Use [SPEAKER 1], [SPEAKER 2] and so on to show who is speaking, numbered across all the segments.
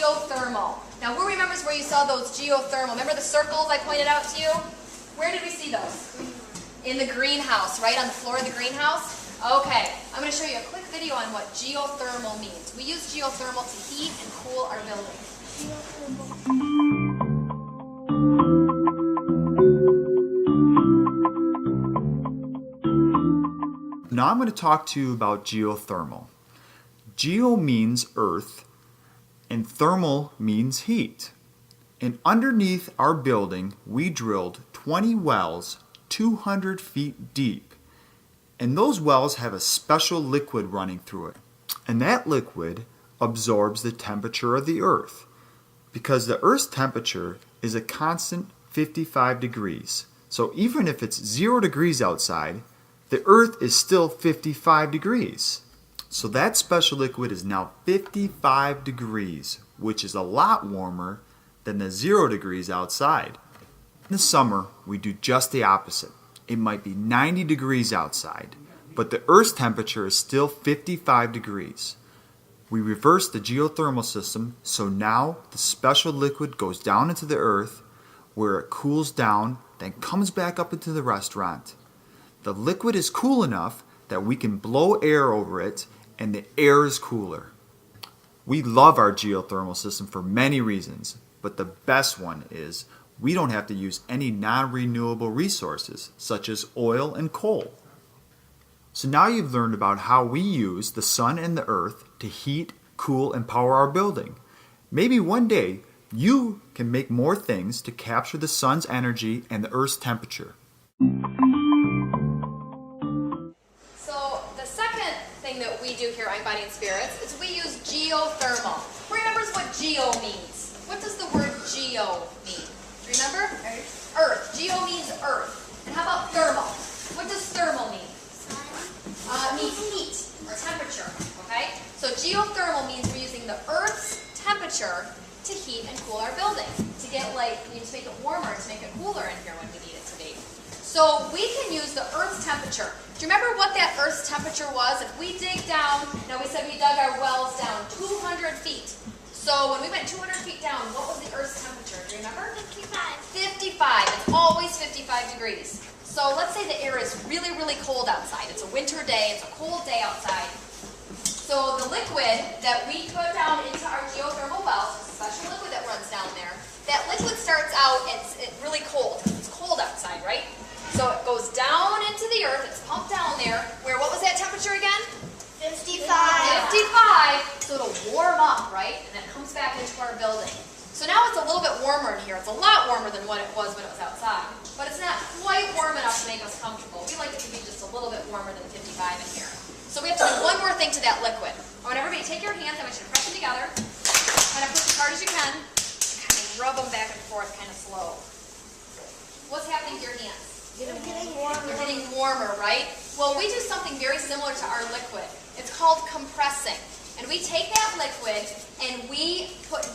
[SPEAKER 1] geothermal. Now who remembers where you saw those geothermal? Remember the circles I pointed out to you? Where did we see those? In the greenhouse, right on the floor of the greenhouse? Okay, I'm going to show you a quick video on what geothermal means. We use geothermal to heat and cool our building.
[SPEAKER 2] Now I'm going to talk to you about geothermal. Geo means earth and thermal means heat. And underneath our building we drilled 20 wells 200 feet deep. And those wells have a special liquid running through it. And that liquid absorbs the temperature of the earth, because the earth's temperature is a constant 55 degrees. So even if it's 0 degrees outside, the earth is still 55 degrees. So that special liquid is now 55 degrees, which is a lot warmer than the 0 degrees outside. In the summer, we do just the opposite. It might be 90 degrees outside, but the Earth's temperature is still 55 degrees. We reverse the geothermal system, so now the special liquid goes down into the Earth, where it cools down, then comes back up into the restaurant. The liquid is cool enough that we can blow air over it, and the air is cooler. We love our geothermal system for many reasons, but the best one is we don't have to use any non-renewable resources such as oil and coal. So now you've learned about how we use the sun and the earth to heat, cool, and power our building. Maybe one day you can make more things to capture the sun's energy and the earth's temperature.
[SPEAKER 1] So the second thing that we do here on Body and Spirits is we use geothermal. Who remembers what geo means? What does the word geo mean? Remember? Earth. Earth. Geo means earth. And how about thermal? What does thermal mean? It means heat or temperature. Okay? So geothermal means we're using the earth's temperature to heat and cool our building. To get to make it warmer, to make it cooler in here when we need it to be. So we can use the earth's temperature. Do you remember what that earth's temperature was? If we dig down, now we said we dug our wells down 200 feet. So when we went 200 feet down, what was the earth's temperature? Do you remember?
[SPEAKER 3] 55.
[SPEAKER 1] 55. It's always 55 degrees. So let's say the air is really, really cold outside. It's a winter day. It's a cold day outside. So the liquid that we put down into our geothermal wells, a special liquid that runs down there, that liquid starts out, it's really cold. It's cold outside, right? So it goes down into the earth. It's pumped down there. Where, what was that temperature again?
[SPEAKER 3] 55.
[SPEAKER 1] 55, so it'll warm up, right? And then it comes back into our building. So now it's a little bit warmer in here. It's a lot warmer than what it was when it was outside. But it's not quite warm enough to make us comfortable. We like it to be just a little bit warmer than 55 in here. So we have to do one more thing to that liquid. I want everybody to take your hands. I want you to press them together. Kind of push as hard as you can. Kind of rub them back and forth kind of slow. What's happening to your hands?
[SPEAKER 3] They're getting warmer.
[SPEAKER 1] They're getting warmer, right? Well, we do something very similar to our liquid. It's called compressing. And we take that liquid and we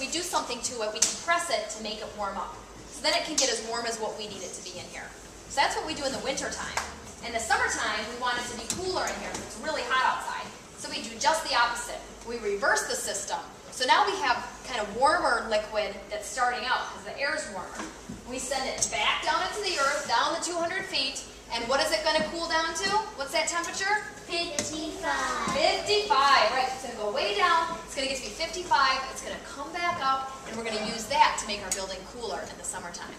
[SPEAKER 1] do something to it. We compress it to make it warm up. So then it can get as warm as what we need it to be in here. So that's what we do in the winter time. In the summertime, we want it to be cooler in here because it's really hot outside. So we do just the opposite. We reverse the system. So now we have kind of warmer liquid that's starting out because the air is warmer. We send it back down into the earth, down the 200 feet, and what is it going to cool down to? What's that temperature?
[SPEAKER 3] 55.
[SPEAKER 1] 55, right. It's going to go way down. It's going to get to be 55. It's going to come back up, and we're going to use that to make our building cooler in the summertime.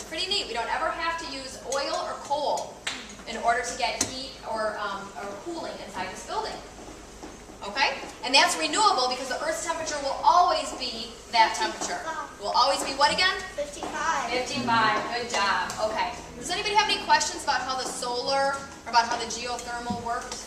[SPEAKER 1] Pretty neat. We don't ever have to use oil or coal in order to get heat or cooling inside this building. Okay? And that's renewable because the Earth's temperature will always be that temperature. Will always be what again?
[SPEAKER 3] 55.
[SPEAKER 1] 55. Good job. Okay. Does anybody have any questions about how the solar or about how the geothermal worked?